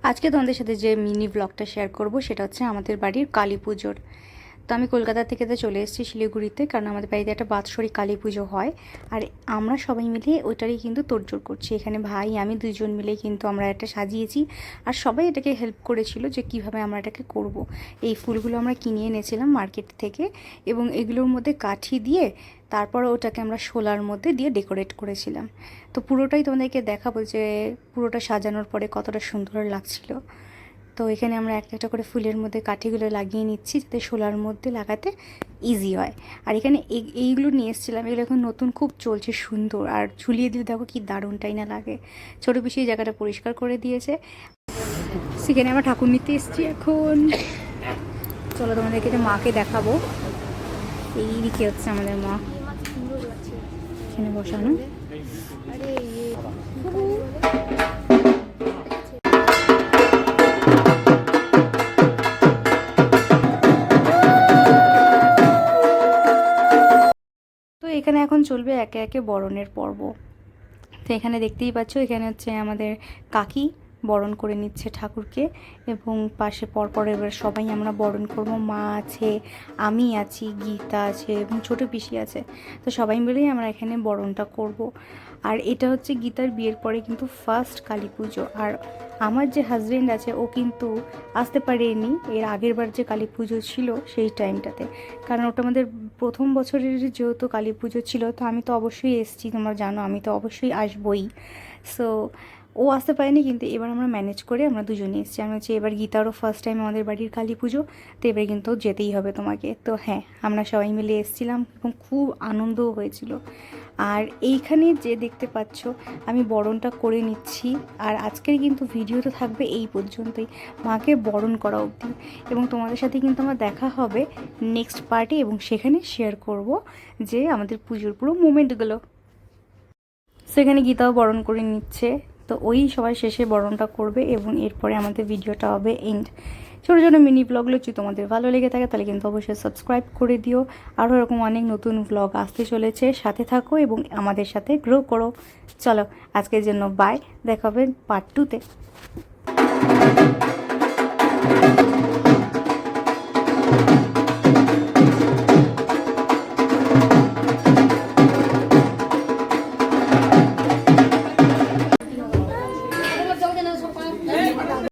আজকে তোমাদের সাথে যে মিনি ব্লগটা শেয়ার করব সেটা হচ্ছে আমাদের বাড়ির কালী পুজোর। তো আমি কলকাতা থেকে চলে এসেছি শিলিগুড়িতে, কারণ আমাদের বাড়িতে একটা বাৎসরিক কালী পুজো হয়। আর আমরা সবাই মিলে ওইটারই কিন্তু তোড়জোড় করছি। এখানে ভাই আমি দুজন মিলে কিন্তু আমরা এটা সাজিয়েছি, আর সবাই এটাকে হেল্প করেছিল যে কিভাবে আমরা এটাকে করব। এই ফুলগুলো আমরা কিনে এনেছিলাম মার্কেট থেকে, এবং এগুলোর মধ্যে কাঠি দিয়ে তারপর ওটাকে আমরা শোলার মধ্যে দিয়ে ডেকোরেট করেছিলাম। তো পুরোটাই তোমাদেরকে দেখাবো যে পুরোটা সাজানোর পরে কতটা সুন্দর লাগছিল। তো এখানে আমরা একটা একটা করে ফুলের মধ্যে কাঠিগুলো লাগিয়ে নিচ্ছি, যাতে শোলার মধ্যে লাগাতে ইজি হয়। আর এখানে এইগুলো নিয়ে এসেছিলাম, এগুলো এখন নতুন খুব চলছে, সুন্দর। আর ঝুলিয়ে দিলে দেখো কি দারুণটাই না লাগে। ছোটো পিসি এই জায়গাটা পরিষ্কার করে দিয়েছে। সেখানে আমরা ঠাকুর নিতে এসেছি এখন। চলো তোমাদেরকে যে মাকে দেখাবো। এই দিকে হচ্ছে আমাদের মা, এখানে বসানো। তো এখানে এখন চলবে একে একে বরণের পর্ব। তো এখানে দেখতেই পাচ্ছ, এখানে হচ্ছে আমাদের কাকি বরণ করে নিচ্ছে ঠাকুরকে, এবং পাশে পরপর এবার সবাই আমরা বরণ করব। মা আছে, আমি আছি, গীতা আছে এবং ছোটো পিসি আছে। তো সবাই মিলেই আমরা এখানে বরণটা করব। আর এটা হচ্ছে গীতার বিয়ের পরে কিন্তু ফার্স্ট কালী পুজো। আর আমার যে হাজব্যান্ড আছে ও কিন্তু আসতে পারেনি এর আগের বার যে কালী পুজো ছিল সেই টাইমটাতে, কারণ ওটা আমাদের প্রথম বছরের যেহেতু কালী পুজো ছিল। তো আমি তো অবশ্যই এসেছি, তোমরা জানো আমি তো অবশ্যই আসবই। সো ও আসতে পারেনি, কিন্তু এবার আমরা ম্যানেজ করে আমরা দুজনে এসেছি। আমি হচ্ছে এবার গীতারও ফার্স্ট টাইম আমাদের বাড়ির কালী পুজো, তো এবার কিন্তু যেতেই হবে তোমাকে। তো হ্যাঁ, আমরা সবাই মিলে এসেছিলাম এবং খুব আনন্দও হয়েছিল। আর এইখানে যে দেখতে পাচ্ছ আমি বরণটা করে নিচ্ছি। আর আজকের কিন্তু ভিডিওটা থাকবে এই পর্যন্তই, মাকে বরণ করা অবধি। এবং তোমাদের সাথে কিন্তু আমার দেখা হবে নেক্সট পার্টে, এবং সেখানে শেয়ার করব যে আমাদের পুজোর পুরো মোমেন্টগুলো। সেখানে গীতাও বরণ করে নিচ্ছে। তো ওই সবার শেষে বরণটা করবে, এবং এরপরে আমাদের ভিডিওটা হবে এন্ড। ছোটো ছোটো মিনি ব্লগগুলো যদি তোমাদের ভালো লেগে থাকে তাহলে কিন্তু অবশ্যই সাবস্ক্রাইব করে দিও। আরও এরকম অনেক নতুন ব্লগ আসতে চলেছে, সাথে থাকো এবং আমাদের সাথে গ্রো করো। চলো আজকের জন্য বাই, দেখা হবে পার্ট 2-তে।